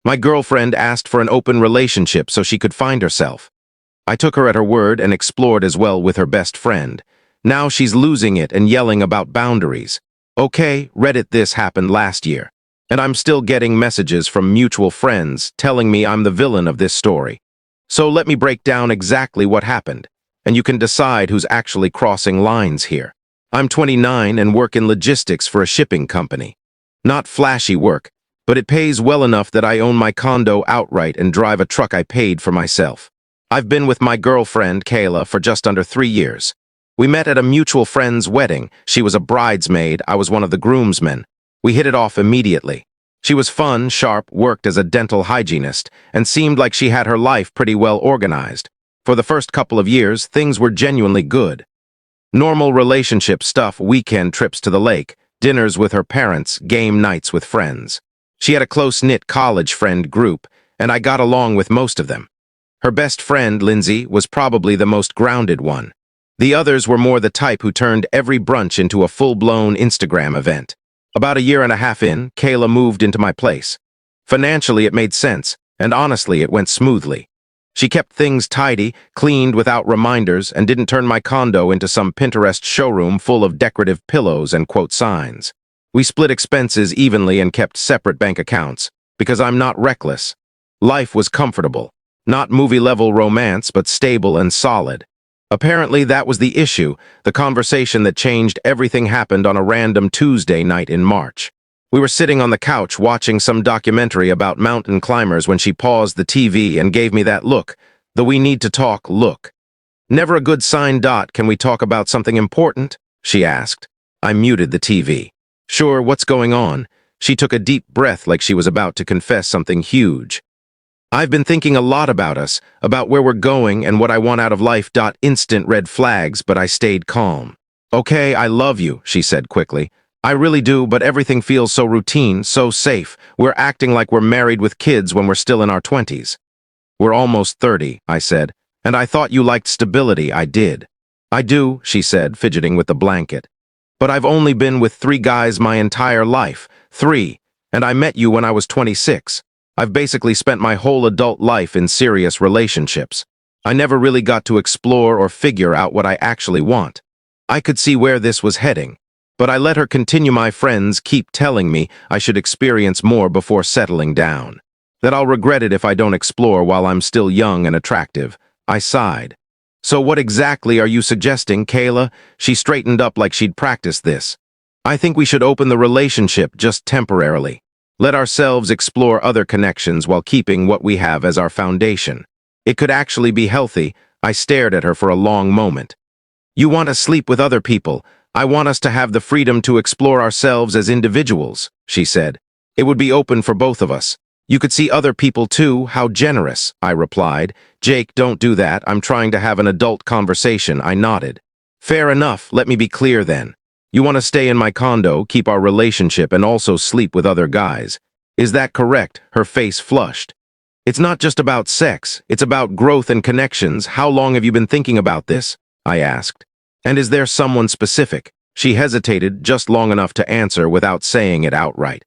My girlfriend asked for an open relationship so she could find herself. I took her at her word and explored as well with her best friend. Now she's losing it and yelling about boundaries. Okay, Reddit, this happened last year. And I'm still getting messages from mutual friends telling me I'm the villain of this story. So let me break down exactly what happened, and you can decide who's actually crossing lines here. I'm 29 and work in logistics for a shipping company. Not flashy work, but it pays well enough that I own my condo outright and drive a truck I paid for myself. I've been with my girlfriend, Kayla, for just under 3 years. We met at a mutual friend's wedding. She was a bridesmaid, I was one of the groomsmen. We hit it off immediately. She was fun, sharp, worked as a dental hygienist, and seemed like she had her life pretty well organized. For the first couple of years, things were genuinely good. Normal relationship stuff, weekend trips to the lake, dinners with her parents, game nights with friends. She had a close-knit college friend group, and I got along with most of them. Her best friend, Lindsay, was probably the most grounded one. The others were more the type who turned every brunch into a full-blown Instagram event. About a year and a half in, Kayla moved into my place. Financially, it made sense, and honestly, it went smoothly. She kept things tidy, cleaned without reminders, and didn't turn my condo into some Pinterest showroom full of decorative pillows and quote signs. We split expenses evenly and kept separate bank accounts, because I'm not reckless. Life was comfortable. Not movie-level romance, but stable and solid. Apparently, that was the issue. The conversation that changed everything happened on a random Tuesday night in March. We were sitting on the couch watching some documentary about mountain climbers when she paused the TV and gave me that look, the "we need to talk" look. Never a good sign. Can we talk about something important? She asked. I muted the TV. Sure, what's going on? She took a deep breath like she was about to confess something huge. I've been thinking a lot about us, about where we're going and what I want out of life. Instant red flags, but I stayed calm. Okay, I love you, she said quickly. I really do, but everything feels so routine, so safe. We're acting like we're married with kids when we're still in our 20s. We're almost 30, I said, and I thought you liked stability. I did. I do, she said, fidgeting with the blanket. But I've only been with 3 guys my entire life. 3. And I met you when I was 26. I've basically spent my whole adult life in serious relationships. I never really got to explore or figure out what I actually want. I could see where this was heading, but I let her continue. My friends keep telling me I should experience more before settling down, that I'll regret it if I don't explore while I'm still young and attractive. I sighed. So what exactly are you suggesting, Kayla? She straightened up like she'd practiced this. I think we should open the relationship just temporarily. Let ourselves explore other connections while keeping what we have as our foundation. It could actually be healthy. I stared at her for a long moment. You want to sleep with other people. I want us to have the freedom to explore ourselves as individuals, she said. It would be open for both of us. You could see other people too. How generous, I replied. Jake, don't do that. I'm trying to have an adult conversation. I nodded. Fair enough. Let me be clear then. You want to stay in my condo, keep our relationship, and also sleep with other guys. Is that correct? Her face flushed. It's not just about sex. It's about growth and connections. How long have you been thinking about this? I asked. And is there someone specific? She hesitated just long enough to answer without saying it outright.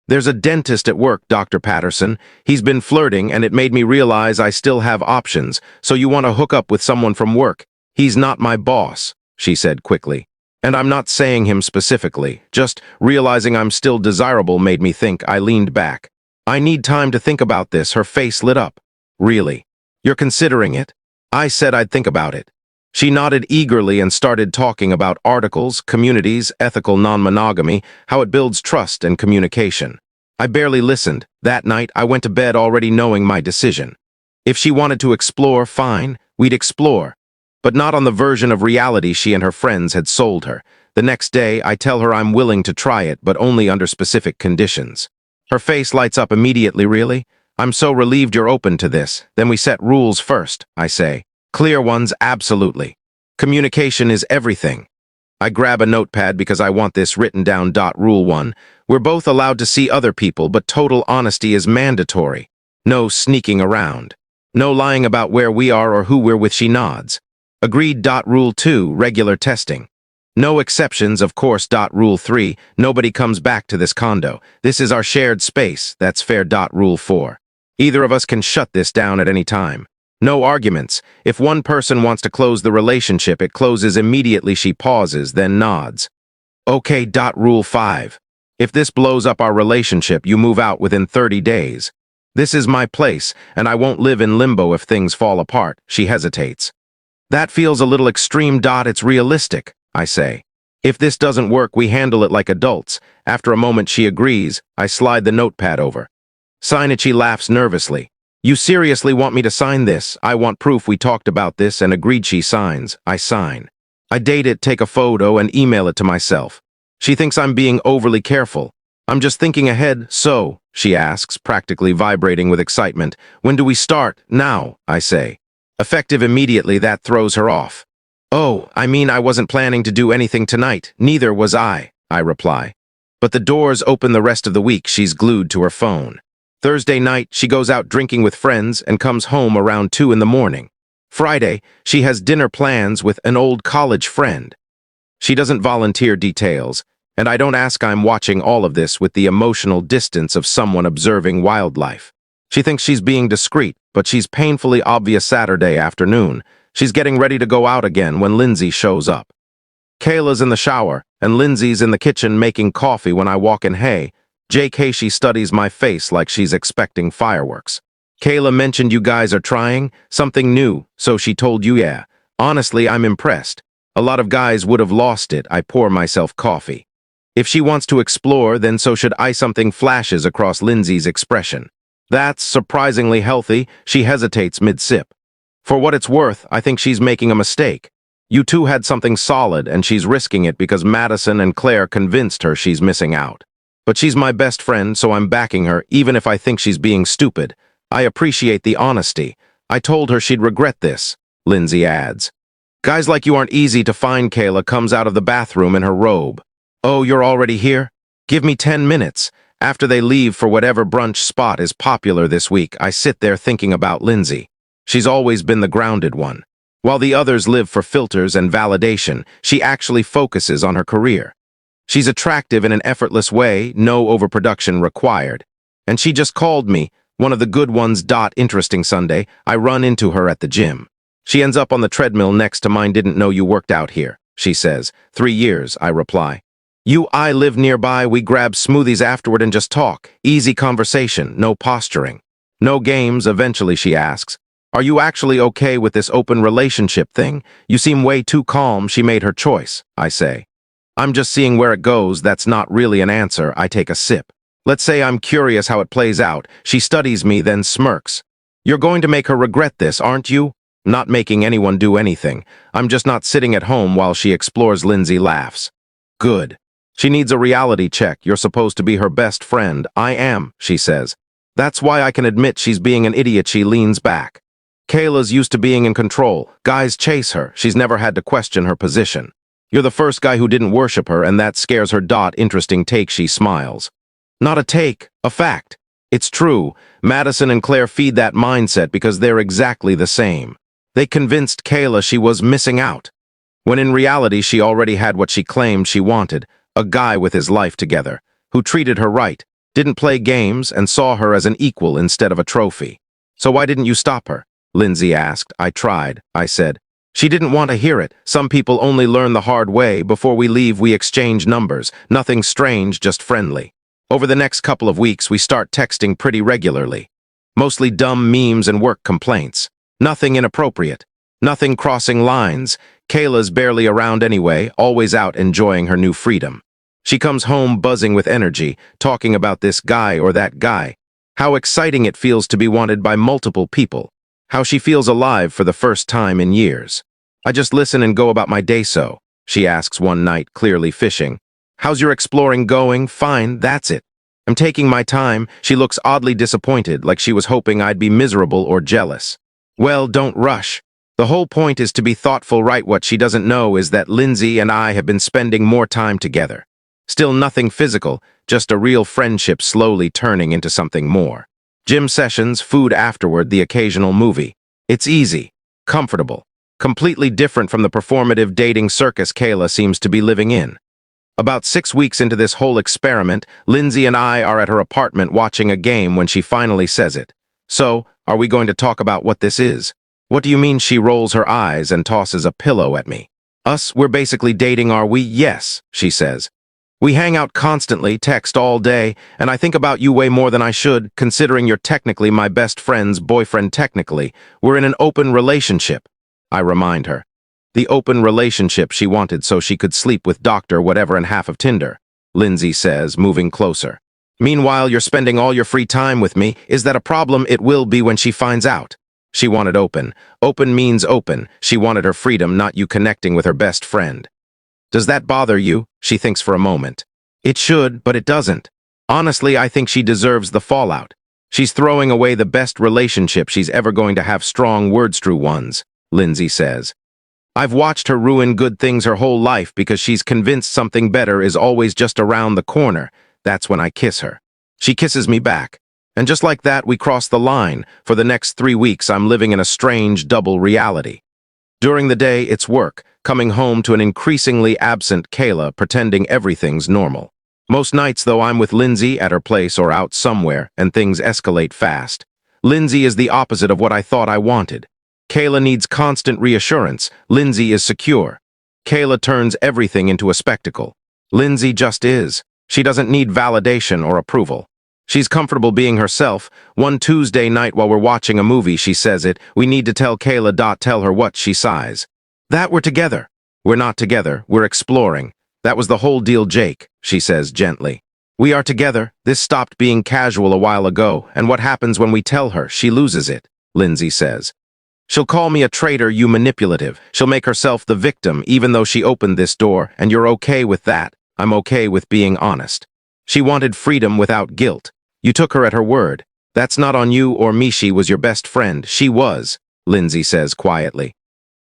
There's a dentist at work, Dr. Patterson. He's been flirting, and it made me realize I still have options. So you want to hook up with someone from work? He's not my boss, she said quickly. And I'm not saying him specifically, just realizing I'm still desirable made me think. I leaned back. I need time to think about this. Her face lit up. Really? You're considering it? I said I'd think about it. She nodded eagerly and started talking about articles, communities, ethical non-monogamy, how it builds trust and communication. I barely listened. That night, I went to bed already knowing my decision. If she wanted to explore, fine, we'd explore. But not on the version of reality she and her friends had sold her. The next day, I tell her I'm willing to try it, but only under specific conditions. Her face lights up immediately. Really? I'm so relieved you're open to this. Then we set rules first, I say. Clear ones, absolutely. Communication is everything. I grab a notepad because I want this written down. Rule 1. We're both allowed to see other people, but total honesty is mandatory. No sneaking around. No lying about where we are or who we're with. She nods. Agreed. Rule 2. Regular testing. No exceptions, of course. Rule 3, nobody comes back to this condo. This is our shared space. That's fair. Rule 4. Either of us can shut this down at any time. No arguments. If one person wants to close the relationship, it closes immediately. She pauses, then nods. Okay. Rule 5. If this blows up our relationship, you move out within 30 days. This is my place, and I won't live in limbo if things fall apart. She hesitates. That feels a little extreme. It's realistic, I say. If this doesn't work, we handle it like adults. After a moment, she agrees. I slide the notepad over. Sign it. She laughs nervously. You seriously want me to sign this? I want proof we talked about this and agreed. She signs. I sign. I date it, take a photo, and email it to myself. She thinks I'm being overly careful. I'm just thinking ahead. So, she asks, practically vibrating with excitement. When do we start? Now, I say. Effective immediately. That throws her off. Oh, I mean, I wasn't planning to do anything tonight. Neither was I reply. But the doors open the rest of the week. She's glued to her phone. Thursday night, she goes out drinking with friends and comes home around 2 in the morning. Friday, she has dinner plans with an old college friend. She doesn't volunteer details, and I don't ask. I'm watching all of this with the emotional distance of someone observing wildlife. She thinks she's being discreet, but she's painfully obvious. Saturday afternoon, she's getting ready to go out again when Lindsay shows up. Kayla's in the shower, and Lindsay's in the kitchen making coffee when I walk in. Hey, JK, she studies my face like she's expecting fireworks. Kayla mentioned you guys are trying something new, so she told you. Yeah. Honestly, I'm impressed. A lot of guys would have lost it. I pour myself coffee. If she wants to explore, then so should I. Something flashes across Lindsay's expression. That's surprisingly healthy. She hesitates mid-sip. For what it's worth, I think she's making a mistake. You two had something solid, and she's risking it because Madison and Claire convinced her she's missing out. But she's my best friend, so I'm backing her, even if I think she's being stupid. I appreciate the honesty. I told her she'd regret this, Lindsay adds. Guys like you aren't easy to find. Kayla comes out of the bathroom in her robe. Oh, you're already here? Give me 10 minutes. After they leave for whatever brunch spot is popular this week, I sit there thinking about Lindsay. She's always been the grounded one. While the others live for filters and validation, she actually focuses on her career. She's attractive in an effortless way, no overproduction required. And she just called me, one of the good ones. Interesting. Sunday, I run into her at the gym. She ends up on the treadmill next to mine. Didn't know you worked out here, she says. 3 years, I reply. I live nearby. We grab smoothies afterward and just talk. Easy conversation, no posturing. No games. Eventually she asks, are you actually okay with this open relationship thing? You seem way too calm. She made her choice, I say. I'm just seeing where it goes. That's not really an answer. I take a sip. Let's say I'm curious how it plays out. She studies me, then smirks. You're going to make her regret this, aren't you? Not making anyone do anything. I'm just not sitting at home while she explores. Lindsay laughs. Good. She needs a reality check. You're supposed to be her best friend. I am, she says. That's why I can admit she's being an idiot. She leans back. Kayla's used to being in control. Guys chase her. She's never had to question her position. You're the first guy who didn't worship her, and that scares her. Interesting take. She smiles. Not a take, a fact. It's true. Madison and Claire feed that mindset because they're exactly the same. They convinced Kayla she was missing out, when in reality she already had what she claimed she wanted, a guy with his life together, who treated her right, didn't play games, and saw her as an equal instead of a trophy. So why didn't you stop her? Lindsay asked. I tried, I said. She didn't want to hear it. Some people only learn the hard way. Before we leave, we exchange numbers. Nothing strange, just friendly. Over the next couple of weeks, we start texting pretty regularly. Mostly dumb memes and work complaints. Nothing inappropriate. Nothing crossing lines. Kayla's barely around anyway, always out enjoying her new freedom. She comes home buzzing with energy, talking about this guy or that guy. How exciting it feels to be wanted by multiple people. How she feels alive for the first time in years. I just listen and go about my day. So, she asks one night, clearly fishing. How's your exploring going? Fine, that's it. I'm taking my time. She looks oddly disappointed, like she was hoping I'd be miserable or jealous. Well, don't rush. The whole point is to be thoughtful, right? What she doesn't know is that Lindsay and I have been spending more time together. Still nothing physical, just a real friendship slowly turning into something more. Gym sessions, food afterward, the occasional movie. It's easy, comfortable. Completely different from the performative dating circus Kayla seems to be living in. About 6 weeks into this whole experiment, Lindsay and I are at her apartment watching a game when she finally says it. So, are we going to talk about what this is? What do you mean? She rolls her eyes and tosses a pillow at me. Us, we're basically dating, are we? Yes, she says. We hang out constantly, text all day, and I think about you way more than I should, considering you're technically my best friend's boyfriend technically. We're in an open relationship. I remind her. The open relationship she wanted so she could sleep with Dr. Whatever and half of Tinder, Lindsay says, moving closer. Meanwhile, you're spending all your free time with me. Is that a problem? It will be when she finds out. She wanted open. Open means open. She wanted her freedom, not you connecting with her best friend. Does that bother you? She thinks for a moment. It should, but it doesn't. Honestly, I think she deserves the fallout. She's throwing away the best relationship she's ever going to have. Strong words, true ones, Lindsay says. I've watched her ruin good things her whole life because she's convinced something better is always just around the corner. That's when I kiss her. She kisses me back. And just like that, we cross the line. For the next 3 weeks, I'm living in a strange double reality. During the day, it's work, coming home to an increasingly absent Kayla pretending everything's normal. Most nights, though, I'm with Lindsay at her place or out somewhere, and things escalate fast. Lindsay is the opposite of what I thought I wanted. Kayla needs constant reassurance. Lindsay is secure. Kayla turns everything into a spectacle. Lindsay just is. She doesn't need validation or approval. She's comfortable being herself. One Tuesday night while we're watching a movie, she says it. We need to tell Kayla. Tell her what, she sighs. That we're together. We're not together. We're exploring. That was the whole deal, Jake, she says gently. We are together. This stopped being casual a while ago, and what happens when we tell her? She loses it, Lindsay says. She'll call me a traitor, you manipulative. She'll make herself the victim, even though she opened this door, and you're okay with that. I'm okay with being honest. She wanted freedom without guilt. You took her at her word. That's not on you or me. She was your best friend. She was, Lindsay says quietly.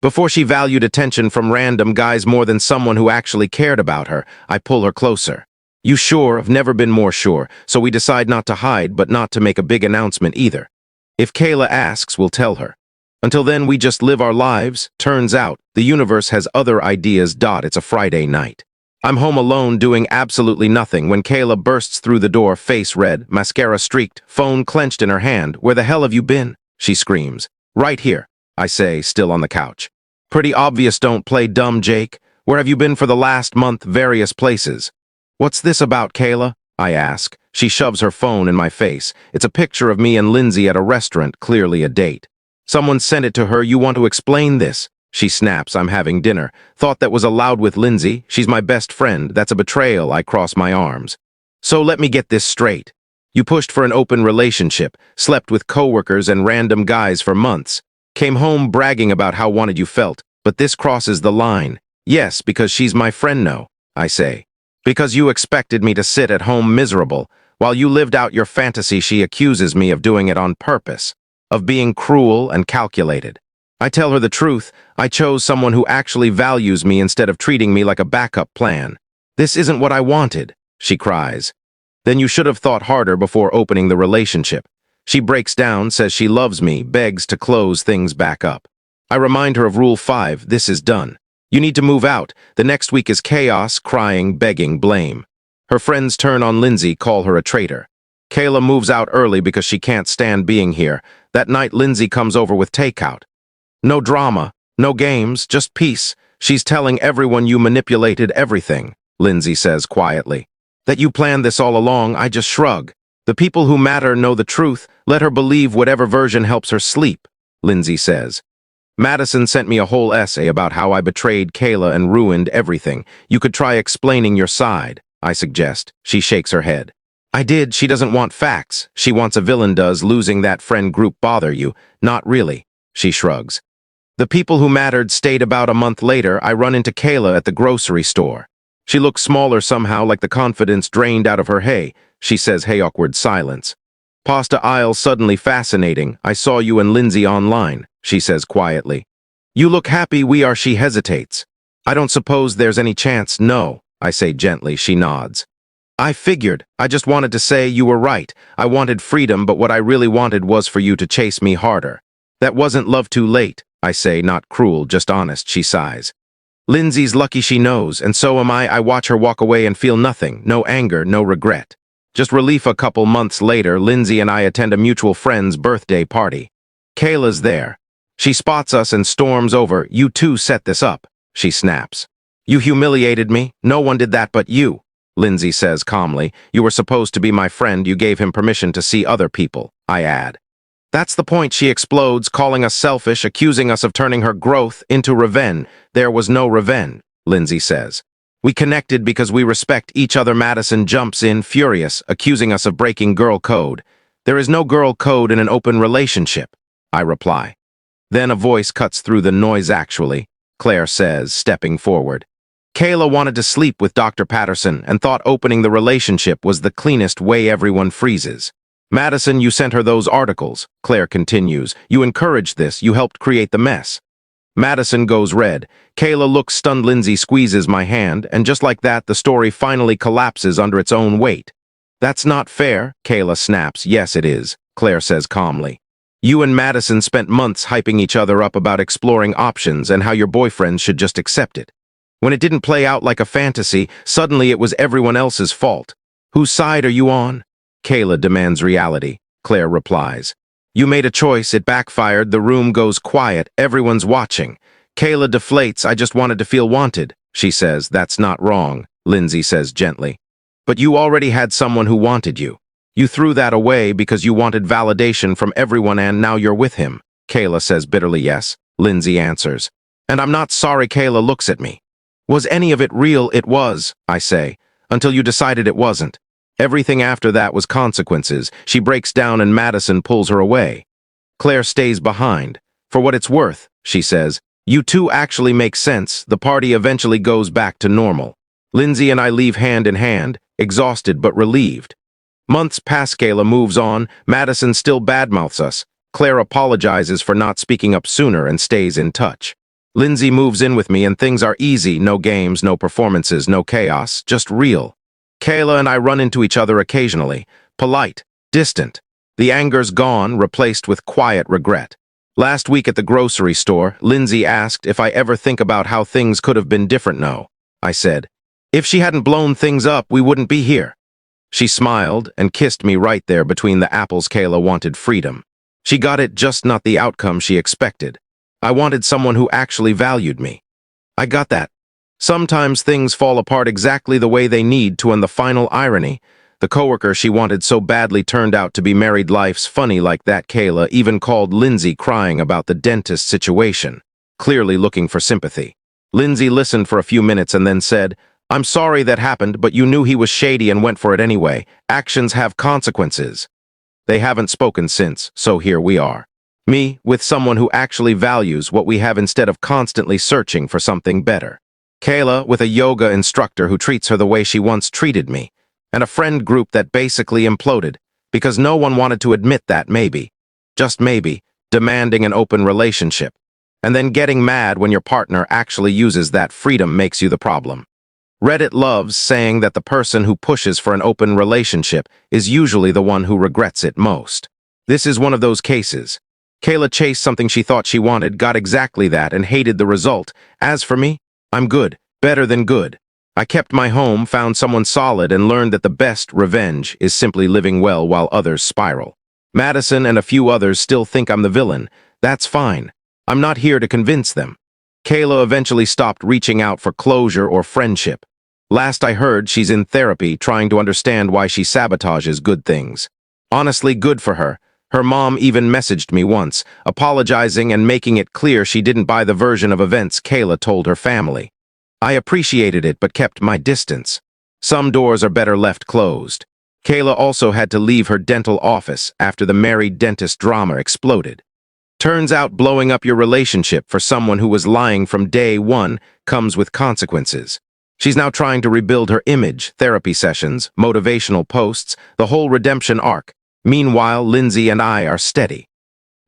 Before she valued attention from random guys more than someone who actually cared about her, I pull her closer. You sure? I've never been more sure, so we decide not to hide, but not to make a big announcement either. If Kayla asks, we'll tell her. Until then, we just live our lives. Turns out, the universe has other ideas. It's a Friday night. I'm home alone doing absolutely nothing when Kayla bursts through the door, face red, mascara streaked, phone clenched in her hand. Where the hell have you been? She screams. Right here, I say, still on the couch. Pretty obvious. Don't play dumb, Jake. Where have you been for the last month? Various places. What's this about, Kayla? I ask. She shoves her phone in my face. It's a picture of me and Lindsay at a restaurant, clearly a date. Someone sent it to her. You want to explain this? She snaps. I'm having dinner. Thought that was allowed with Lindsay. She's my best friend. That's a betrayal. I cross my arms. So let me get this straight. You pushed for an open relationship, slept with coworkers and random guys for months, came home bragging about how wanted you felt, but this crosses the line. Yes, because she's my friend. No, I say. Because you expected me to sit at home miserable. While you lived out your fantasy, she accuses me of doing it on purpose, of being cruel and calculated. I tell her the truth. I chose someone who actually values me instead of treating me like a backup plan. This isn't what I wanted, she cries. Then you should have thought harder before opening the relationship. She breaks down, says she loves me, begs to close things back up. I remind her of Rule 5, this is done. You need to move out. The next week is chaos, crying, begging, blame. Her friends turn on Lindsay, call her a traitor. Kayla moves out early because she can't stand being here. That night, Lindsay comes over with takeout. No drama, no games, just peace. She's telling everyone you manipulated everything, Lindsay says quietly. That you planned this all along. I just shrug. The people who matter know the truth. Let her believe whatever version helps her sleep, Lindsay says. Madison sent me a whole essay about how I betrayed Kayla and ruined everything. You could try explaining your side, I suggest. She shakes her head. I did. She doesn't want facts. She wants a villain does. Losing that friend group bother you? Not really, she shrugs. The people who mattered stayed. About a month later, I run into Kayla at the grocery store. She looks smaller somehow, like the confidence drained out of her. Hey, she says. Hey, awkward silence. Pasta aisle suddenly fascinating. I saw you and Lindsay online, she says quietly. You look happy. We are. She hesitates. I don't suppose there's any chance. No, I say gently. She nods. I figured. I just wanted to say you were right. I wanted freedom, but what I really wanted was for you to chase me harder. That wasn't love. Too late, I say, not cruel, just honest, she sighs. Lindsay's lucky she knows, and so am I. I watch her walk away and feel nothing, no anger, no regret. Just relief. A couple months later, Lindsay and I attend a mutual friend's birthday party. Kayla's there. She spots us and storms over. You two set this up, she snaps. You humiliated me. No one did that but you, Lindsay says calmly. You were supposed to be my friend. You gave him permission to see other people, I add. That's the point, she explodes, calling us selfish, accusing us of turning her growth into revenge. There was no revenge, Lindsay says. We connected because we respect each other. Madison jumps in, furious, accusing us of breaking girl code. There is no girl code in an open relationship, I reply. Then a voice cuts through the noise. Actually, Claire says, stepping forward. Kayla wanted to sleep with Dr. Patterson and thought opening the relationship was the cleanest way. Everyone freezes. Madison, you sent her those articles, Claire continues. You encouraged this. You helped create the mess. Madison goes red. Kayla looks stunned. Lindsay squeezes my hand, and just like that, the story finally collapses under its own weight. That's not fair, Kayla snaps. Yes, it is, Claire says calmly. You and Madison spent months hyping each other up about exploring options and how your boyfriends should just accept it. When it didn't play out like a fantasy, suddenly it was everyone else's fault. Whose side are you on? Kayla demands reality. Claire replies. You made a choice, it backfired, the room goes quiet, everyone's watching. Kayla deflates. I just wanted to feel wanted, she says. That's not wrong, Lindsay says gently. But you already had someone who wanted you. You threw that away because you wanted validation from everyone and now you're with him, Kayla says bitterly. Yes, Lindsay answers. And I'm not sorry. Kayla looks at me. Was any of it real? It was, I say, until you decided it wasn't. Everything after that was consequences. She breaks down and Madison pulls her away. Claire stays behind. For what it's worth, she says, you two actually make sense. The party eventually goes back to normal. Lindsay and I leave hand in hand, exhausted but relieved. Months pass. Kayla moves on. Madison still badmouths us. Claire apologizes for not speaking up sooner and stays in touch. Lindsay moves in with me and things are easy. No games, no performances, no chaos, just real. Kayla and I run into each other occasionally, polite, distant. The anger's gone, replaced with quiet regret. Last week at the grocery store, Lindsay asked if I ever think about how things could have been different. No, I said. If she hadn't blown things up, we wouldn't be here. She smiled and kissed me right there between the apples. Kayla wanted freedom. She got it, just not the outcome she expected. I wanted someone who actually valued me. I got that. Sometimes things fall apart exactly the way they need to, and the final irony, the coworker she wanted so badly turned out to be married. Life's funny like that. Kayla even called Lindsay crying about the dentist situation, clearly looking for sympathy. Lindsay listened for a few minutes and then said, I'm sorry that happened, but you knew he was shady and went for it anyway. Actions have consequences. They haven't spoken since, so here we are. Me, with someone who actually values what we have instead of constantly searching for something better. Kayla, with a yoga instructor who treats her the way she once treated me. And a friend group that basically imploded, because no one wanted to admit that maybe, just maybe, demanding an open relationship. And then getting mad when your partner actually uses that freedom makes you the problem. Reddit loves saying that the person who pushes for an open relationship is usually the one who regrets it most. This is one of those cases. Kayla chased something she thought she wanted, got exactly that, and hated the result. As for me, I'm good, better than good. I kept my home, found someone solid, and learned that the best revenge is simply living well while others spiral. Madison and a few others still think I'm the villain. That's fine. I'm not here to convince them. Kayla eventually stopped reaching out for closure or friendship. Last I heard, she's in therapy trying to understand why she sabotages good things. Honestly, good for her. Her mom even messaged me once, apologizing and making it clear she didn't buy the version of events Kayla told her family. I appreciated it but kept my distance. Some doors are better left closed. Kayla also had to leave her dental office after the married dentist drama exploded. Turns out blowing up your relationship for someone who was lying from day one comes with consequences. She's now trying to rebuild her image, therapy sessions, motivational posts, the whole redemption arc. Meanwhile, Lindsay and I are steady.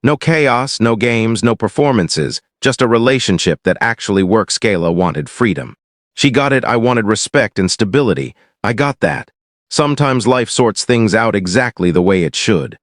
No chaos, no games, no performances, just a relationship that actually works. Kayla wanted freedom. She got it. I wanted respect and stability. I got that. Sometimes life sorts things out exactly the way it should.